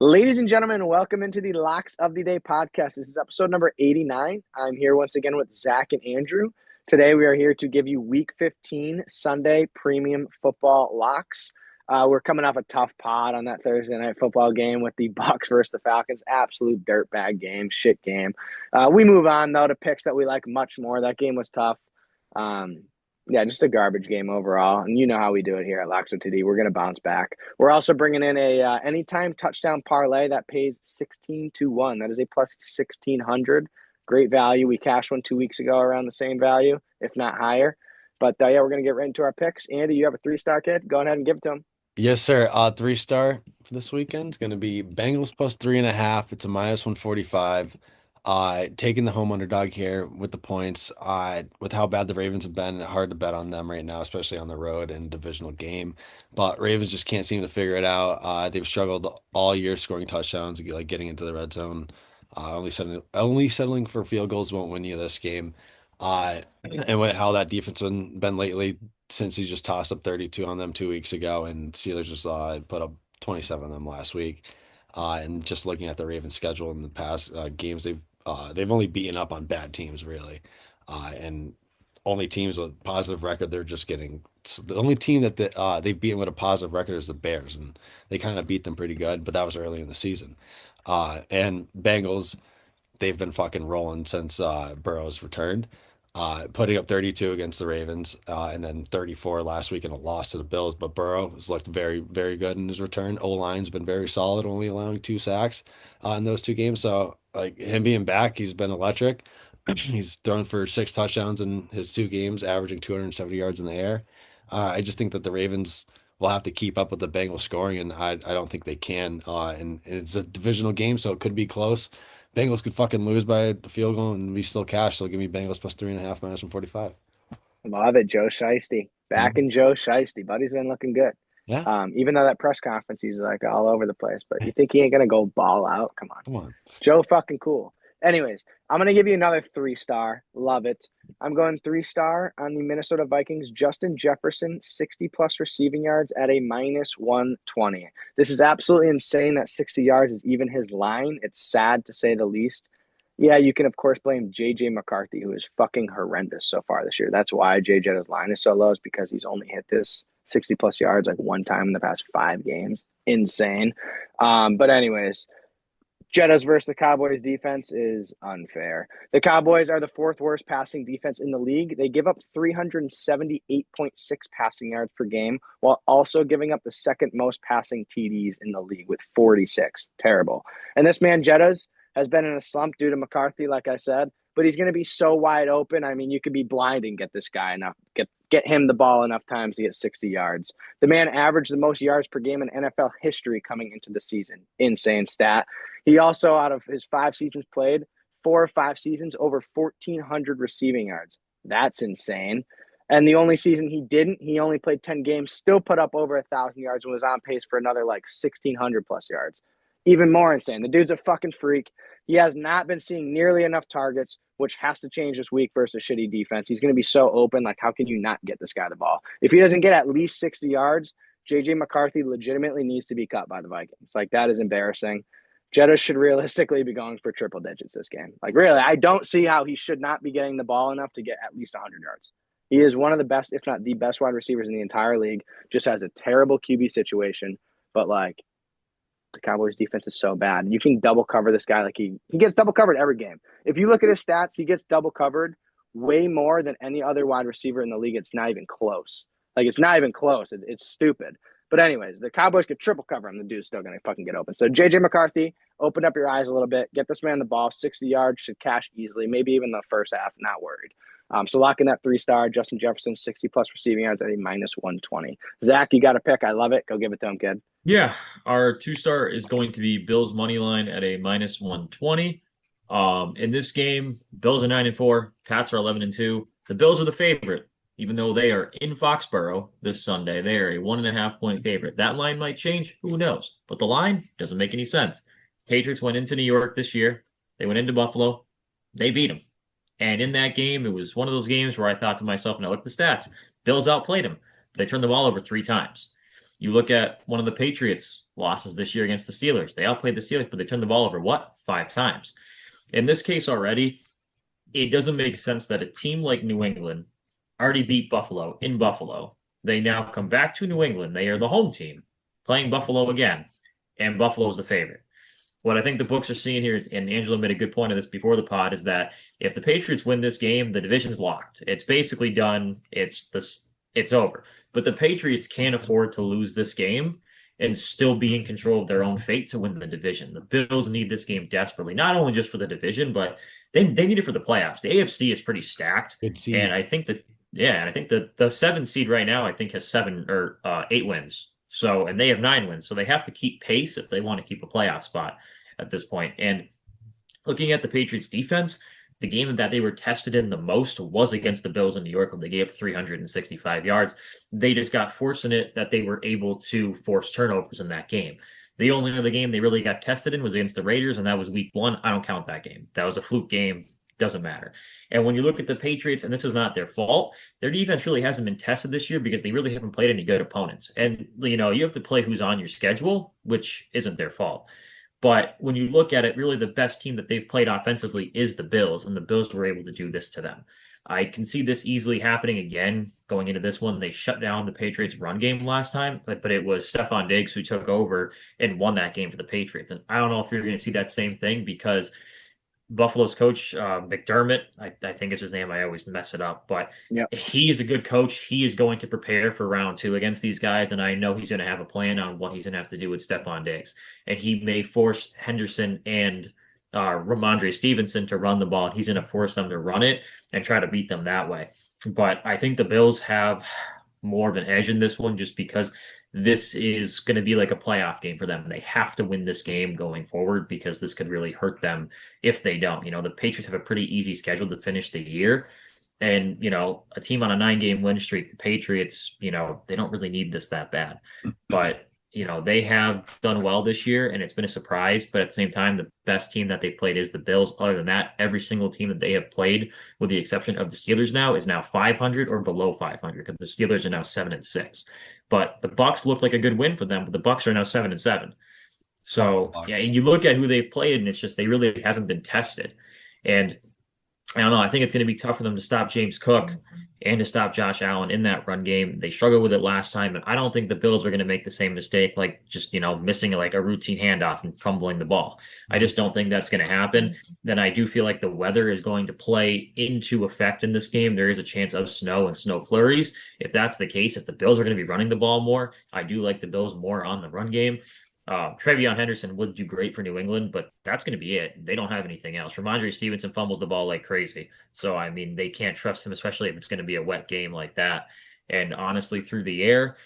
Ladies and gentlemen, welcome into the Locks of the Day podcast. This is episode number 89. I'm here once again with Zach and Andrew. Today we are here to give you week 15 Sunday premium football locks. We're coming off a tough pod on that Thursday night football game with the Bucs versus the Falcons. Absolute dirtbag game, shit game. We move on though to picks that we like much more. That game was tough. Yeah, just a garbage game overall. And you know how we do it here at LOCKSOTD. We're going to bounce back. We're also bringing in a anytime touchdown parlay that pays 16-1. That is a plus 1,600. Great value. We cashed one 2 weeks ago around the same value, if not higher. But yeah, we're going to get right into our picks. Andy, you have a 3-star kid. Go ahead and give it to him. Yes, sir. 3-star for this weekend is going to be Bengals plus 3.5. It's a minus 145. Taking the home underdog here with the points. With how bad the Ravens have been, hard to bet on them right now, especially on the road in a divisional game. But Ravens just can't seem to figure it out. They've struggled all year scoring touchdowns, like getting into the red zone. Only settling for field goals won't win you this game. And with how that defense has been lately, since he just tossed up 32 on them 2 weeks ago, and Steelers just put up 27 on them last week. And just looking at the Ravens schedule in the past games, they've only beaten up on bad teams really, and only teams with positive record they're just getting. The only team that they've beaten with a positive record is the Bears, and they kind of beat them pretty good, but that was early in the season. And Bengals, they've been fucking rolling since Burrow's returned, putting up 32 against the Ravens, and then 34 last week in a loss to the Bills. But Burrow has looked very, very good in his return. O-line's been very solid, only allowing 2 sacks in those two games. So, like him being back, he's been electric. He's thrown for 6 touchdowns in his 2 games, averaging 270 yards in the air. I just think that the Ravens will have to keep up with the Bengals scoring, and I don't think they can. And it's a divisional game, so it could be close. Bengals could fucking lose by a field goal and we still cash. So give me Bengals plus 3.5 minus 145. Love it, Joe Shiesty. Back Mhm. in Joe Shiesty. Buddy's been looking good. Yeah, Even though that press conference, he's like all over the place. But you think he ain't going to go ball out? Come on. come on. Joe fucking cool. Anyways, I'm going to give you another 3-star. Love it. I'm going 3-star on the Minnesota Vikings. Justin Jefferson, 60 plus receiving yards at a minus 120. This is absolutely insane that 60 yards is even his line. It's sad to say the least. Yeah, you can, of course, blame J.J. McCarthy, who is fucking horrendous so far this year. That's why J.J.'s line is so low, is because he's only hit this 60 plus yards like one time in the past 5 games. Insane. But anyways, Jettas versus the Cowboys defense is unfair. The Cowboys are the fourth worst passing defense in the league. They give up 378.6 passing yards per game while also giving up the second most passing TDs in the league with 46. Terrible. And this man, Jettas, has been in a slump due to McCarthy, like I said, but he's going to be so wide open. I mean, you could be blind and get this guy enough, get him the ball enough times to get 60 yards. The man averaged the most yards per game in NFL history coming into the season. Insane stat. He also, out of his 5 seasons played, 4 or 5 seasons, over 1,400 receiving yards. That's insane. And the only season he didn't, he only played 10 games, still put up over 1,000 yards and was on pace for another like 1,600 plus yards. Even more insane. The dude's a fucking freak. He has not been seeing nearly enough targets, which has to change this week versus a shitty defense. He's going to be so open. Like, how can you not get this guy the ball? If he doesn't get at least 60 yards, JJ McCarthy legitimately needs to be cut by the Vikings. Like, that is embarrassing. Jetta should realistically be going for triple digits this game. Like, really, I don't see how he should not be getting the ball enough to get at least 100 yards. He is one of the best, if not the best wide receivers in the entire league. Just has a terrible QB situation. But, like, the Cowboys defense is so bad. You can double cover this guy. Like he gets double covered every game. If you look at his stats, he gets double covered way more than any other wide receiver in the league. It's not even close. Like it's not even close. It's stupid. But anyways, the Cowboys could triple cover him. The dude's still going to fucking get open. So JJ McCarthy, open up your eyes a little bit. Get this man the ball. 60 yards should cash easily. Maybe even the first half. Not worried. So lock in that 3-star. Justin Jefferson, 60 plus receiving yards at a minus 120. Zach, you got a pick. I love it. Go give it to him, kid. Yeah, our 2-star is going to be Bills money line at a minus 120. In this game, Bills are 9-4, Pats are 11-2. The Bills are the favorite, even though they are in Foxborough this Sunday. They are a 1.5 point favorite. That line might change, who knows? But the line doesn't make any sense. Patriots went into New York this year. They went into Buffalo. They beat them. And in that game, it was one of those games where I thought to myself, and I looked at the stats, Bills outplayed them. They turned the ball over 3 times. You look at one of the Patriots' losses this year against the Steelers. They outplayed the Steelers, but they turned the ball over, what? 5 times. In this case already, it doesn't make sense that a team like New England already beat Buffalo in Buffalo. They now come back to New England. They are the home team playing Buffalo again, and Buffalo's the favorite. What I think the books are seeing here is, and Angelo made a good point of this before the pod, is that if the Patriots win this game, the division's locked. It's basically done. It's over. But the Patriots can't afford to lose this game and still be in control of their own fate to win the division. The Bills need this game desperately, not only just for the division, but they need it for the playoffs. The AFC is pretty stacked. And I think that, yeah, and I think that the 7 seed right now, I think, has 7 or 8 wins. So, and they have 9 wins. So they have to keep pace if they want to keep a playoff spot at this point. And looking at the Patriots defense, the game that they were tested in the most was against the Bills in New York when they gave up 365 yards. They just got fortunate that they were able to force turnovers in that game. The only other game they really got tested in was against the Raiders, and that was week 1. I don't count that game. That was a fluke game. Doesn't matter. And when you look at the Patriots, and this is not their fault, their defense really hasn't been tested this year because they really haven't played any good opponents. And, you know, you have to play who's on your schedule, which isn't their fault. But when you look at it, really the best team that they've played offensively is the Bills, and the Bills were able to do this to them. I can see this easily happening again going into this one. They shut down the Patriots' run game last time, but it was Stephon Diggs who took over and won that game for the Patriots. And I don't know if you're going to see that same thing because Buffalo's coach, McDermott, I think is his name. I always mess it up, but he is a good coach. He is going to prepare for round 2 against these guys, and I know he's going to have a plan on what he's going to have to do with Stephon Diggs. And he may force Henderson and Ramondre Stevenson to run the ball, and he's going to force them to run it and try to beat them that way. But I think the Bills have more of an edge in this one just because this is going to be like a playoff game for them. They have to win this game going forward because this could really hurt them if they don't. You know, the Patriots have a pretty easy schedule to finish the year. And, you know, a team on a 9-game win streak, the Patriots, you know, they don't really need this that bad. But, you know, they have done well this year and it's been a surprise. But at the same time, the best team that they've played is the Bills. Other than that, every single team that they have played, with the exception of the Steelers now, is now 500 or below 500 because the Steelers are now 7-6. But the Bucs looked like a good win for them, but the Bucs are now 7-7. So yeah, and you look at who they've played, and it's just they really haven't been tested. And I don't know. I think it's going to be tough for them to stop James Cook and to stop Josh Allen in that run game. They struggled with it last time, and I don't think the Bills are going to make the same mistake, like just, you know, missing like a routine handoff and fumbling the ball. I just don't think that's going to happen. Then I do feel like the weather is going to play into effect in this game. There is a chance of snow and snow flurries. If that's the case, if the Bills are going to be running the ball more, I do like the Bills more on the run game. Trevion Henderson would do great for New England, but that's going to be it. They don't have anything else. Ramondre Stevenson fumbles the ball like crazy. So, I mean, they can't trust him, especially if it's going to be a wet game like that. And honestly, through the air,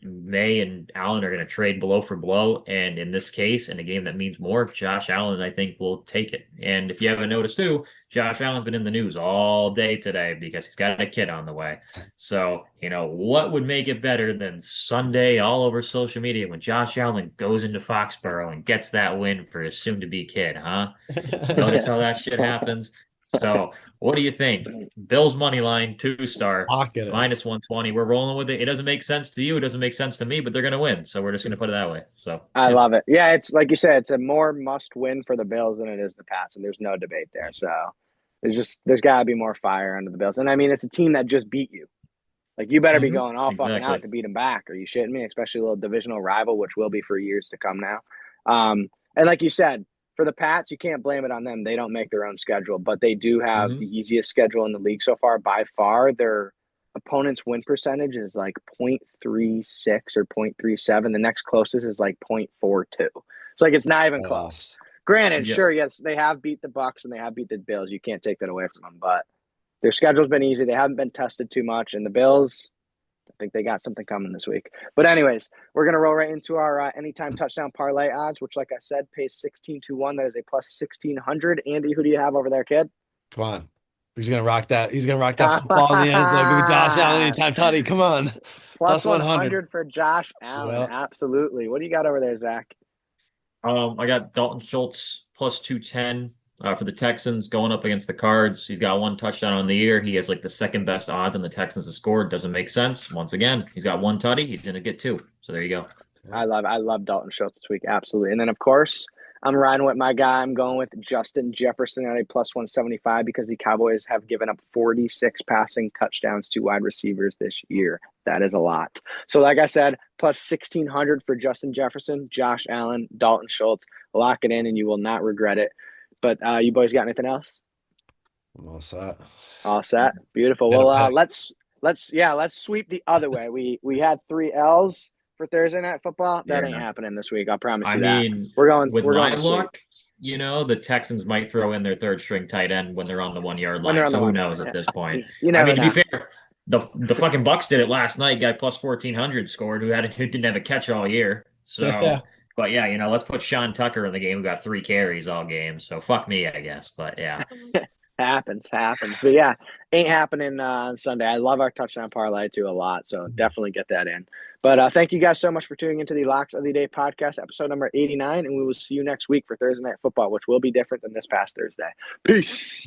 May and Allen are going to trade blow for blow. And in this case, in a game that means more, Josh Allen, I think, will take it. And if you haven't noticed too, Josh Allen's been in the news all day today because he's got a kid on the way. So, you know, what would make it better than Sunday all over social media when Josh Allen goes into Foxborough and gets that win for his soon-to-be kid, huh? Notice how that shit happens? So, what do you think? Bills money line, 2-star, minus 120. We're rolling with it. It doesn't make sense to you. It doesn't make sense to me, but they're going to win. So we're just going to put it that way. So I love it. Yeah, it's like you said, it's a more must win for the Bills than it is the Pats, and there's no debate there. So there's got to be more fire under the Bills. And I mean, it's a team that just beat you. Like, you better be going all fucking out to beat them back. Are you shitting me? Especially a little divisional rival, which will be for years to come now. And like you said, for the Pats, you can't blame it on them. They don't make their own schedule, but they do have the easiest schedule in the league so far. By far, their opponent's win percentage is like 0.36 or 0.37. The next closest is like 0.42. So, like, it's not even close. Granted, sure, yes, they have beat the Bucs and they have beat the Bills. You can't take that away from them, but their schedule's been easy. They haven't been tested too much, and the Bills, I think they got something coming this week. But anyways, we're going to roll right into our anytime touchdown parlay odds, which, like I said, pays 16-1. That is a plus 1,600. Andy, who do you have over there, kid? Come on. He's going to rock that. He's going to rock that football in the end zone. Give me Josh Allen anytime, Tutty. Come on. Plus 100 for Josh Allen. Yep. Absolutely. What do you got over there, Zach? I got Dalton Schultz plus 210. For the Texans going up against the Cards. He's got 1 touchdown on the year. He has like the second best odds on the Texans to score. Doesn't make sense. Once again, he's got 1 tutty. He's going to get 2. So there you go. I love Dalton Schultz this week. Absolutely. And then, of course, I'm riding with my guy. I'm going with Justin Jefferson at a plus 175 because the Cowboys have given up 46 passing touchdowns to wide receivers this year. That is a lot. So, like I said, plus 1,600 for Justin Jefferson, Josh Allen, Dalton Schultz. Lock it in, and you will not regret it. But you boys got anything else? I'm all set. All set. Beautiful. Well, let's sweep the other way. We had 3 L's for Thursday Night Football. That ain't happening this week. I promise you that. We're going my to luck, the Texans might throw in their third string tight end when they're on the 1 yard line. So who knows at this point? You never know. To be fair, the fucking Bucks did it last night. Guy plus 1,400 scored who didn't have a catch all year. So, but yeah, let's put Sean Tucker in the game who got 3 carries all game. So fuck me, I guess. But yeah. happens. But yeah, ain't happening on Sunday. I love our touchdown parlay too a lot, so definitely get that in. But thank you guys so much for tuning into the Locks of the Day podcast, episode number 89, and we will see you next week for Thursday Night Football, which will be different than this past Thursday. Peace.